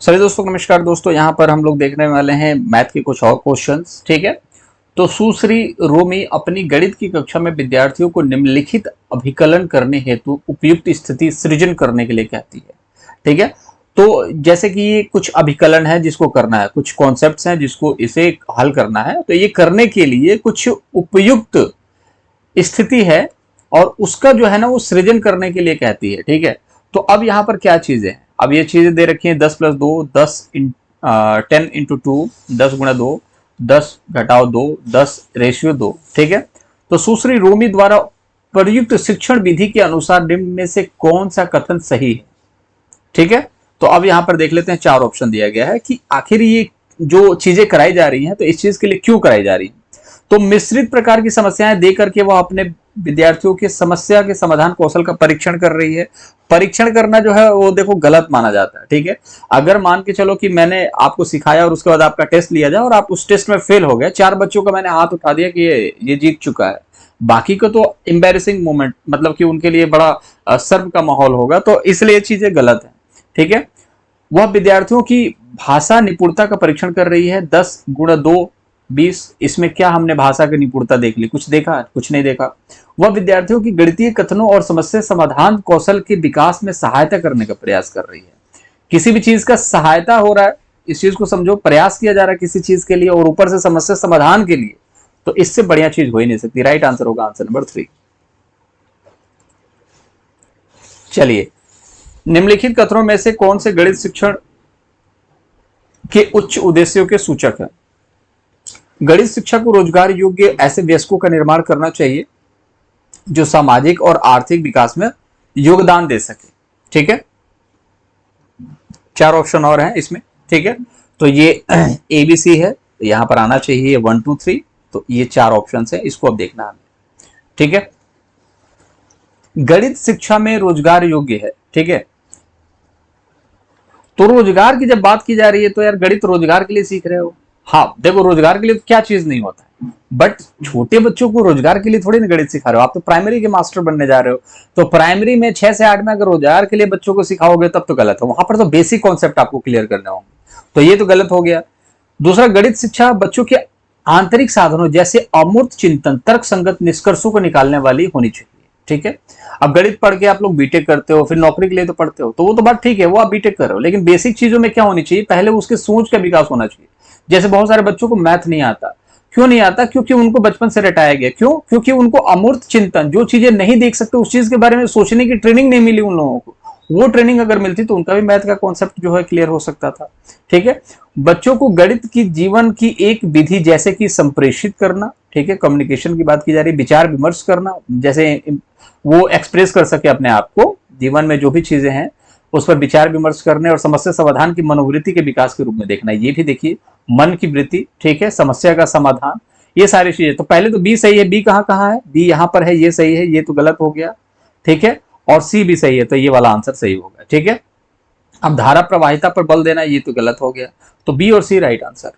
सभी दोस्तों को नमस्कार। दोस्तों यहाँ पर हम लोग देखने वाले हैं मैथ के कुछ और क्वेश्चंस। ठीक है, तो सुश्री रोमी अपनी गणित की कक्षा में विद्यार्थियों को निम्नलिखित अभिकलन करने हेतु उपयुक्त स्थिति सृजन करने के लिए कहती है। ठीक है, तो जैसे कि ये कुछ अभिकलन है जिसको करना है, कुछ कॉन्सेप्ट्स हैं जिसको इसे हल करना है, तो ये करने के लिए कुछ उपयुक्त स्थिति है और उसका जो है ना वो सृजन करने के लिए कहती है। ठीक है, तो अब यहाँ पर क्या चीजें हैं, अब ये चीजें दे रखी हैं 10 + 2, 10 × 2, 10 × 2, 10 - 2, 10/2। ठीक है, तो सुश्री रोमी द्वारा प्रयुक्त शिक्षण विधि के अनुसार निम्न में से कौन सा कथन सही है। ठीक है, तो अब यहाँ पर देख लेते हैं, 4 ऑप्शन दिया गया है कि आखिर ये जो चीजें कराई जा रही हैं तो इस चीज के लिए क्यों कराई जा रही है। तो मिश्रित प्रकार की समस्याएं दे करके वह अपने विद्यार्थियों के समस्या के समाधान कौशल का परीक्षण कर रही है। परीक्षण करना जो है वो देखो गलत माना जाता है। ठीक है, अगर मान के चलो कि मैंने आपको सिखाया और उसके बाद आपका टेस्ट लिया जाए और आप उस टेस्ट में फेल हो गए, 4 बच्चों का मैंने हाथ उठा दिया कि ये जीत चुका है, बाकी को तो एम्बेरसिंग मोमेंट, मतलब कि उनके लिए बड़ा शर्म का माहौल होगा, तो इसलिए चीजें गलत है। ठीक है, वह विद्यार्थियों की भाषा निपुणता का परीक्षण कर रही है। 10 × 2 20, इसमें क्या हमने भाषा की निपुणता देख ली, कुछ देखा, कुछ नहीं देखा। वह विद्यार्थियों की गणितीय कथनों और समस्या समाधान कौशल के विकास में सहायता करने का प्रयास कर रही है। किसी भी चीज का सहायता हो रहा है, इस चीज को समझो, प्रयास किया जा रहा है किसी चीज के लिए और ऊपर से समस्या समाधान के लिए, तो इससे बढ़िया चीज हो ही नहीं सकती। राइट आंसर होगा आंसर नंबर 3। चलिए, निम्नलिखित कथनों में से कौन से गणित शिक्षण के उच्च उद्देश्यों के सूचक है। गणित शिक्षा को रोजगार योग्य ऐसे वयस्कों का निर्माण करना चाहिए जो सामाजिक और आर्थिक विकास में योगदान दे सके। ठीक है, 4 ऑप्शन और हैं इसमें। ठीक है, तो ये ABC है, तो यहां पर आना चाहिए 1 2 3, तो ये 4 ऑप्शन है, इसको अब देखना हमें। ठीक है, गणित शिक्षा में रोजगार योग्य है। ठीक है, तो रोजगार की जब बात की जा रही है तो यार गणित रोजगार के लिए सीख रहे हो। हाँ देखो, रोजगार के लिए तो क्या चीज नहीं होता है, बट छोटे बच्चों को रोजगार के लिए थोड़ी ना गणित सिखा रहे हो, आप तो प्राइमरी के मास्टर बनने जा रहे हो। तो प्राइमरी में 6 से 8 में अगर रोजगार के लिए बच्चों को सिखाओगे तब तो गलत है, वहां पर तो बेसिक कॉन्सेप्ट आपको क्लियर करने होंगे, तो ये तो गलत हो गया। दूसरा, गणित शिक्षा बच्चों के आंतरिक साधनों जैसे अमूर्त चिंतन, तर्क संगत निष्कर्षों को निकालने वाली होनी चाहिए। ठीक है, अब गणित पढ़ के आप लोग बीटेक करते हो, फिर नौकरी के लिए तो पढ़ते हो, तो वो तो बात ठीक है, वो आप बीटेक कर रहे हो, लेकिन बेसिक चीजों में क्या होनी चाहिए, पहले उसके सोच का विकास होना चाहिए। जैसे बहुत सारे बच्चों को मैथ नहीं आता, क्यों नहीं आता, क्योंकि उनको बचपन से रटाया गया। क्यों? क्योंकि उनको अमूर्त चिंतन, जो चीजें नहीं देख सकते उस चीज के बारे में सोचने की ट्रेनिंग नहीं मिली उन लोगों को। वो ट्रेनिंग अगर मिलती तो उनका भी मैथ का कॉन्सेप्ट जो है क्लियर हो सकता था। ठीक है, बच्चों को गणित की जीवन की एक विधि जैसे कि संप्रेषित करना, ठीक है, कम्युनिकेशन की बात की जा रही है, विचार विमर्श करना, जैसे वो एक्सप्रेस कर सके अपने आप को, जीवन में जो भी चीजें हैं उस पर विचार विमर्श करने और समस्या समाधान की मनोवृत्ति के विकास के रूप में देखना। ये भी देखिए, मन की वृत्ति, ठीक है, समस्या का समाधान, ये सारी चीजें। तो पहले तो बी सही है, बी कहाँ कहाँ है, बी यहाँ पर है, ये सही है, ये तो गलत हो गया। ठीक है, और सी भी सही है, तो ये वाला आंसर सही होगा। ठीक है, अब धारा प्रवाहिता पर बल देना, ये तो गलत हो गया, तो बी और सी राइट आंसर।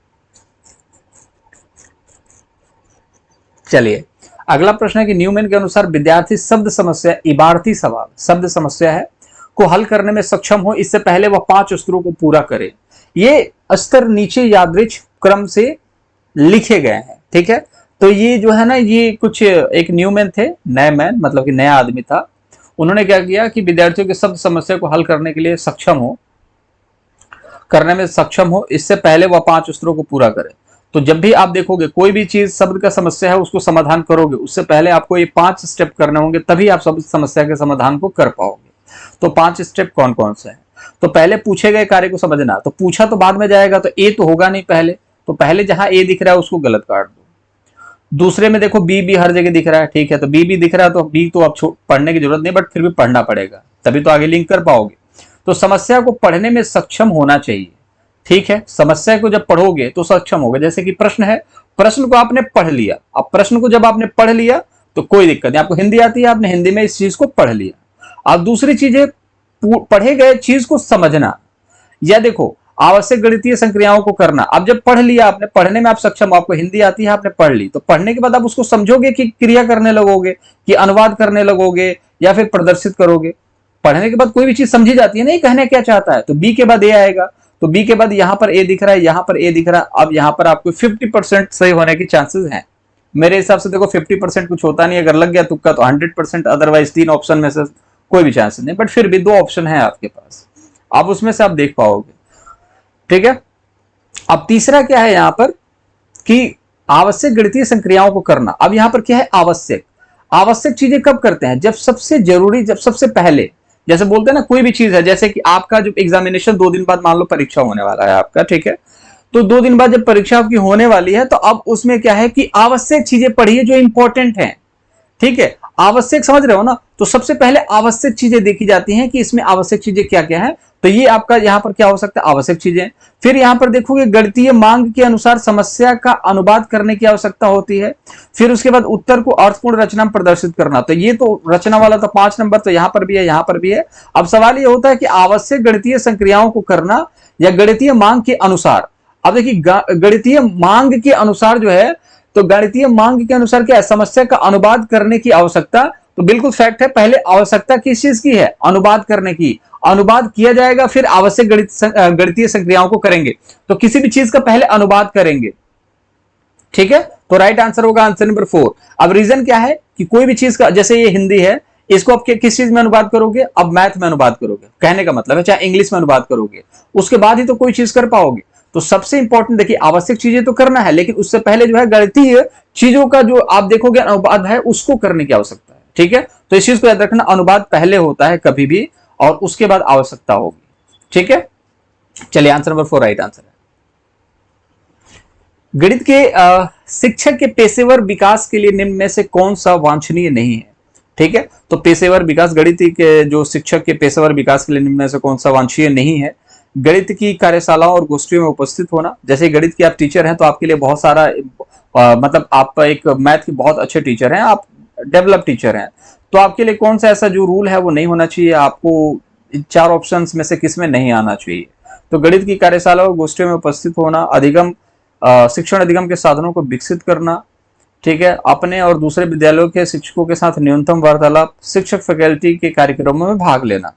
चलिए, अगला प्रश्न है कि न्यूमैन के अनुसार विद्यार्थी शब्द समस्या, इबारती सवाल, शब्द समस्या है, को हल करने में सक्षम हो इससे पहले वह 5 स्तरों को पूरा करे। ये स्तर नीचे यादृच क्रम से लिखे गए हैं। ठीक है, तो ये जो है ना, ये कुछ एक न्यूमैन थे, नए मैन, मतलब कि नया आदमी था, उन्होंने क्या किया कि विद्यार्थियों के शब्द समस्या को हल करने के लिए करने में सक्षम हो इससे पहले वह 5 स्तरों को पूरा करे। तो जब भी आप देखोगे कोई भी चीज शब्द का समस्या है उसको समाधान करोगे, उससे पहले आपको ये 5 स्टेप करने होंगे, तभी आप शब्द समस्या के समाधान को कर पाओगे। तो 5 स्टेप कौन कौन से हैं? तो पहले पूछे गए कार्य को समझना, तो पूछा तो बाद में जाएगा, तो ए तो होगा नहीं पहले, तो पहले जहां ए दिख रहा है उसको गलत काट दो। दूसरे में देखो बी भी हर जगह दिख रहा है, ठीक है, तो बी भी दिख रहा है, तो बी तो अब पढ़ने की जरूरत नहीं, बट फिर भी पढ़ना पड़ेगा, तभी तो आगे लिंक कर पाओगे। तो समस्या को पढ़ने में सक्षम होना चाहिए। ठीक है, समस्या को जब पढ़ोगे तो सक्षम होगा। जैसे कि प्रश्न है, प्रश्न को आपने पढ़ लिया, अब प्रश्न को जब आपने पढ़ लिया तो कोई दिक्कत नहीं, आपको हिंदी आती है, आपने हिंदी में इस चीज को पढ़ लिया। अब दूसरी चीज है पढ़े गए चीज को समझना, या देखो आवश्यक गणितीय संक्रियाओं को करना। अब जब पढ़ लिया आपने, पढ़ने में आप सक्षम हो, आपको हिंदी आती है, आपने पढ़ ली, तो पढ़ने के बाद आप उसको समझोगे कि क्रिया करने लगोगे, कि अनुवाद करने लगोगे, या फिर प्रदर्शित करोगे। पढ़ने के बाद कोई भी चीज समझी जाती है नहीं, कहने क्या चाहता है, तो बी के बाद ए आएगा। तो बी के बाद यहाँ पर ए दिख रहा है, यहाँ पर ए दिख रहा है। अब यहाँ पर आपको 50% सही होने की चांसेस हैं। मेरे हिसाब से देखो 50% कुछ होता नहीं, अगर लग गया तुक्का तो 100%, अदरवाइज 3 ऑप्शन में से कोई भी चांसेस नहीं, बट फिर भी 2 ऑप्शन है आपके पास, आप उसमें से आप देख पाओगे। ठीक है, अब तीसरा क्या है यहाँ पर कि आवश्यक गणितीय संक्रियाओं को करना। अब यहाँ पर क्या है, आवश्यक आवश्यक चीजें कब करते हैं, जब सबसे जरूरी, जब सबसे पहले, जैसे बोलते हैं ना कोई भी चीज है, जैसे कि आपका जो एग्जामिनेशन 2 दिन बाद मान लो परीक्षा होने वाला है आपका, ठीक है, तो 2 दिन बाद जब परीक्षा आपकी होने वाली है तो अब उसमें क्या है कि आवश्यक चीजें पढ़िए जो इंपॉर्टेंट हैं। ठीक है, आवश्यक समझ रहे हो ना, तो सबसे पहले आवश्यक चीजें देखी जाती हैं कि इसमें आवश्यक चीजें क्या क्या है। तो ये आपका यहाँ पर क्या हो सकता है, आवश्यक चीजें। फिर यहाँ पर देखोगे गणितीय मांग के अनुसार समस्या का अनुवाद करने की आवश्यकता होती है। फिर उसके बाद उत्तर को अर्थपूर्ण रचना में प्रदर्शित करना, तो ये तो रचना वाला तो 5 नंबर तो यहाँ पर भी है, यहाँ पर भी है। अब सवाल ये होता है कि आवश्यक गणितीय संक्रियाओं को करना या गणितीय मांग के अनुसार। अब देखिए गणितीय मांग के अनुसार जो है, तो गणितीय मांग के अनुसार क्या है, समस्या का अनुवाद करने की आवश्यकता। तो बिल्कुल फैक्ट है, पहले आवश्यकता किस चीज की है, अनुवाद करने की, अनुवाद किया जाएगा, फिर आवश्यक गणितीय संक्रियाओं को करेंगे। तो किसी भी चीज का पहले अनुवाद करेंगे। ठीक है, तो राइट आंसर होगा आंसर नंबर 4। अब रीजन क्या है कि कोई भी चीज का, जैसे ये हिंदी है, इसको आप किस चीज में अनुवाद करोगे, अब मैथ में अनुवाद करोगे, कहने का मतलब है, चाहे इंग्लिश में अनुवाद करोगे, उसके बाद ही तो कोई चीज कर पाओगे। तो सबसे इंपॉर्टेंट देखिए, आवश्यक चीजें तो करना है, लेकिन उससे पहले जो है गणितीय चीजों का जो आप देखोगे अनुवाद है, उसको करने की आवश्यकता है। ठीक है, तो इस चीज को याद रखना, अनुवाद पहले होता है कभी भी, और उसके बाद आवश्यकता होगी। ठीक है, चलिए आंसर नंबर 4 राइट आंसर है। गणित के शिक्षक के पेशेवर विकास के लिए निम्न में से कौन सा वांछनीय नहीं है। ठीक है, तो पेशेवर विकास, गणित के जो शिक्षक के पेशेवर विकास के लिए निम्न में से कौन सा वांछनीय नहीं है। गणित की कार्यशालाओं और गोष्ठियों में उपस्थित होना, जैसे गणित के आप टीचर हैं तो आपके लिए बहुत सारा मतलब आप एक मैथ के बहुत अच्छे टीचर हैं, आप डेवलप टीचर हैं, तो आपके लिए कौन सा ऐसा जो रूल है वो नहीं होना चाहिए, आपको 4 ऑप्शंस में से किस में नहीं आना चाहिए। तो गणित की कार्यशाला और गोष्ठियों में उपस्थित होना, अधिगम शिक्षण अधिगम के साधनों को विकसित करना, ठीक है, अपने और दूसरे विद्यालयों के शिक्षकों के साथ न्यूनतम वार्तालाप, शिक्षक फैकल्टी के कार्यक्रमों में भाग लेना।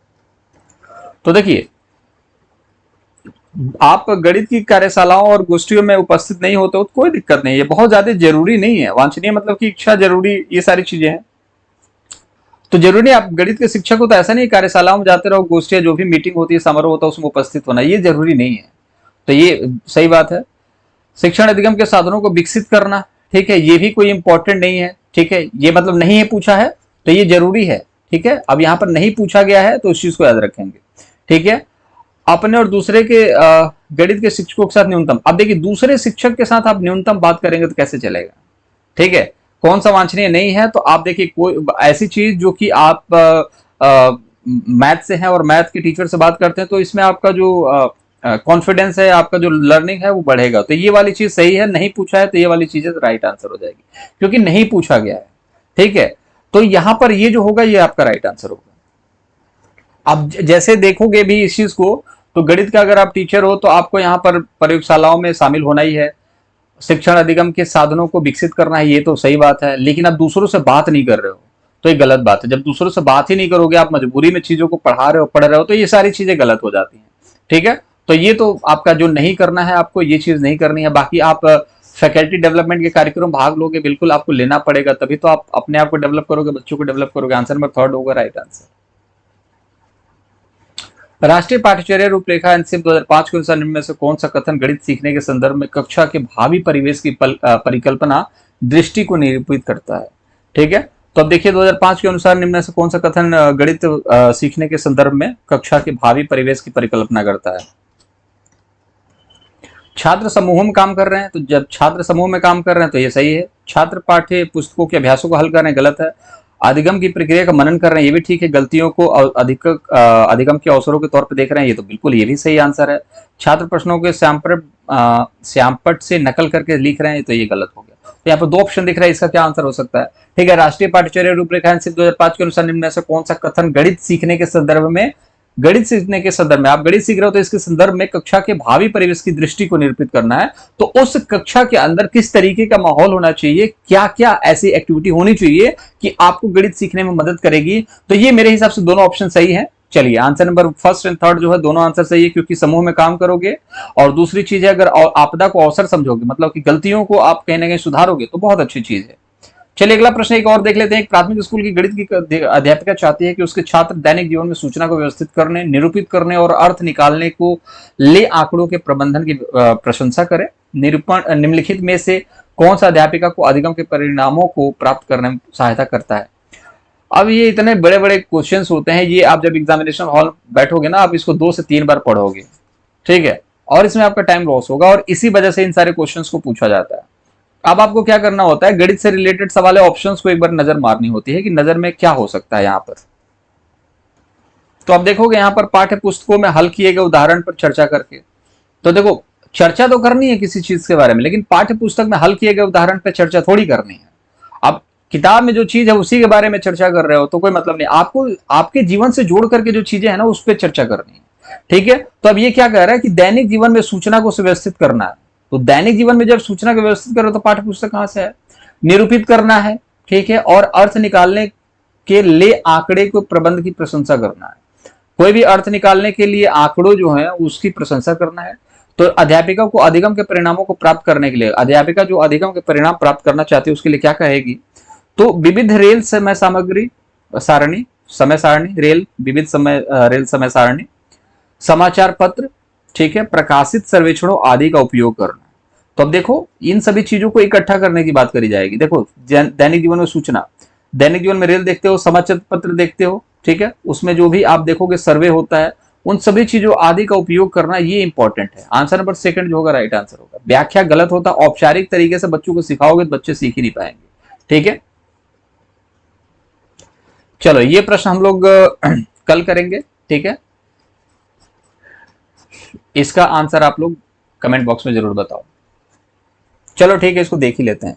तो देखिए, आप गणित की कार्यशालाओं और गोष्ठियों में उपस्थित नहीं होते हो तो कोई दिक्कत नहीं है, बहुत ज्यादा जरूरी नहीं है। वांछनीय मतलब कि इच्छा जरूरी, ये सारी चीजें हैं, तो जरूरी नहीं आप गणित के शिक्षक हो तो ऐसा नहीं कार्यशालाओं में जाते रहो, गोष्ठियां जो भी मीटिंग होती है, समारोह होता है, उसमें उपस्थित होना, ये जरूरी नहीं है। तो ये सही बात है। शिक्षण अधिगम के साधनों को विकसित करना, ठीक है, ये भी कोई इंपॉर्टेंट नहीं है। ठीक है, ये मतलब नहीं है पूछा है तो ये जरूरी है। ठीक है, अब यहाँ पर नहीं पूछा गया है तो उस चीज को याद रखेंगे। ठीक है, अपने और दूसरे के गणित के शिक्षकों के साथ न्यूनतम, अब देखिए दूसरे शिक्षक के साथ आप न्यूनतम बात करेंगे तो कैसे चलेगा। ठीक है, कौन सा वांछनीय नहीं है, तो आप देखिए कोई ऐसी चीज जो कि आप मैथ से हैं और मैथ के टीचर से बात करते हैं, तो इसमें आपका जो कॉन्फिडेंस है, आपका जो लर्निंग है वो बढ़ेगा। तो ये वाली चीज सही है, नहीं पूछा है तो ये वाली चीजें राइट आंसर हो जाएगी, क्योंकि नहीं पूछा गया है। ठीक है, तो यहां पर ये जो होगा ये आपका राइट आंसर होगा। अब जैसे देखोगे भी इस चीज को, तो गणित का अगर आप टीचर हो तो आपको यहाँ पर प्रयोगशालाओं में शामिल होना ही है, शिक्षण अधिगम के साधनों को विकसित करना है, ये तो सही बात है, लेकिन आप दूसरों से बात नहीं कर रहे हो तो ये गलत बात है। जब दूसरों से बात ही नहीं करोगे, आप मजबूरी में चीजों को पढ़ रहे हो तो ये सारी चीजें गलत हो जाती हैं। ठीक है, तो ये तो आपका जो नहीं करना है, आपको ये चीज नहीं करनी है। बाकी आप फैकल्टी डेवलपमेंट के कार्यक्रम भाग लोगे, बिल्कुल आपको लेना पड़ेगा, तभी तो आप अपने आप को डेवलप करोगे, बच्चों को डेवलप करोगे। आंसर नंबर 3 होगा राइट आंसर। राष्ट्रीय पाठ्यचर्या रूपरेखा एनसीईआरटी 2005 के अनुसार निम्न में से कौन सा कथन गणित सीखने के संदर्भ में कक्षा के भावी परिवेश की परिकल्पना दृष्टि को निरूपित करता है। ठीक है, तो अब देखिए 2005 के अनुसार निम्न में से कौन सा कथन गणित सीखने के संदर्भ में कक्षा के भावी परिवेश की परिकल्पना करता है। छात्र समूहों में काम कर रहे हैं, तो जब छात्र समूह में काम कर रहे हैं तो ये सही है। छात्र पाठ्य पुस्तकों के अभ्यासों को हल कर रहे हैं, गलत है। अधिगम की प्रक्रिया का मनन कर रहे हैं, ये भी ठीक है। गलतियों को अधिगम के अवसरों के तौर पर देख रहे हैं, ये तो बिल्कुल ये भी सही आंसर है। छात्र प्रश्नों के श्यामपट से नकल करके लिख रहे हैं, तो ये गलत हो गया। तो यहाँ पर 2 ऑप्शन दिख रहा है, इसका क्या आंसर हो सकता है। ठीक है, राष्ट्रीय पाठ्यचर्या रूपरेखा 2005 के अनुसार निम्न में से कौन सा कथन गणित सीखने के संदर्भ में, गणित सीखने के संदर्भ में, आप गणित सीख रहे हो तो इसके संदर्भ में कक्षा के भावी परिवेश की दृष्टि को निरूपित करना है। तो उस कक्षा के अंदर किस तरीके का माहौल होना चाहिए, क्या क्या ऐसी एक्टिविटी होनी चाहिए कि आपको गणित सीखने में मदद करेगी। तो ये मेरे हिसाब से दोनों ऑप्शन सही है। चलिए answer number first and third जो है दोनों आंसर सही है, क्योंकि समूह में काम करोगे। और दूसरी चीज है, अगर आपदा को अवसर समझोगे, मतलब कि गलतियों को आप कहीं ना कहीं सुधारोगे, तो बहुत अच्छी चीज है। चलिए अगला प्रश्न एक और देख लेते हैं। एक प्राथमिक स्कूल की गणित की अध्यापिका चाहती है कि उसके छात्र दैनिक जीवन में सूचना को व्यवस्थित करने, निरूपित करने और अर्थ निकालने को ले आंकड़ों के प्रबंधन की प्रशंसा करें। निरूपण निम्नलिखित में से कौन सा अध्यापिका को अधिगम के परिणामों को प्राप्त करने में सहायता करता है। अब ये इतने बड़े बड़े क्वेश्चंस होते हैं, ये आप जब एग्जामिनेशन हॉल बैठोगे ना, आप इसको 2 से 3 बार पढ़ोगे, ठीक है, और इसमें आपका टाइम लॉस होगा, और इसी वजह से इन सारे क्वेश्चंस को पूछा जाता है। अब आपको क्या करना होता है, गणित से रिलेटेड सवाल है, ऑप्शंस को एक बार नजर मारनी होती है कि नजर में क्या हो सकता है यहाँ पर। तो आप देखोगे यहाँ पर पाठ्य पुस्तकों में हल किए गए उदाहरण पर चर्चा करके, तो देखो चर्चा तो करनी है किसी चीज के बारे में, लेकिन पाठ्य पुस्तक में हल किए गए उदाहरण पर चर्चा थोड़ी करनी है। अब किताब में जो चीज है उसी के बारे में चर्चा कर रहे हो तो कोई मतलब नहीं, आपको आपके जीवन से जोड़ करके जो चीजें है ना उस पर चर्चा करनी है, ठीक है। तो अब ये क्या कह रहा है कि दैनिक जीवन में सूचना को सुव्यवस्थित करना है, तो दैनिक जीवन में जब सूचना को व्यवस्थित करो तो पाठ्य पुस्तक कहां से है। निरूपित करना है, ठीक है, और अर्थ निकालने के लिए आंकड़े को प्रबंध की प्रशंसा करना है। कोई भी अर्थ निकालने के लिए आंकड़ों जो है उसकी प्रशंसा करना है। तो अध्यापिका को अधिगम के परिणामों को प्राप्त करने के लिए, अध्यापिका जो अधिगम के परिणाम प्राप्त करना चाहती है उसके लिए क्या कहेगी, तो विविध रेल समय सामग्री सारणी, समय सारणी रेल, विविध समय रेल समय सारणी, समाचार पत्र, ठीक है, प्रकाशित सर्वेक्षणों आदि का उपयोग करना। तो अब देखो इन सभी चीजों को इकट्ठा करने की बात करी जाएगी। देखो दैनिक जीवन में सूचना, दैनिक जीवन में रेल देखते हो, समाचार पत्र देखते हो, ठीक है, उसमें जो भी आप देखोगे सर्वे होता है, उन सभी चीजों आदि का उपयोग करना ये इंपॉर्टेंट है। आंसर नंबर सेकंड जो होगा राइट आंसर होगा। व्याख्या गलत होता, औपचारिक तरीके से बच्चों को सिखाओगे तो बच्चे सीख ही नहीं पाएंगे, ठीक है। चलो ये प्रश्न हम लोग कल करेंगे, ठीक है। इसका आंसर आप लोग कमेंट बॉक्स में जरूर बताओ। चलो ठीक है, इसको देख ही लेते हैं।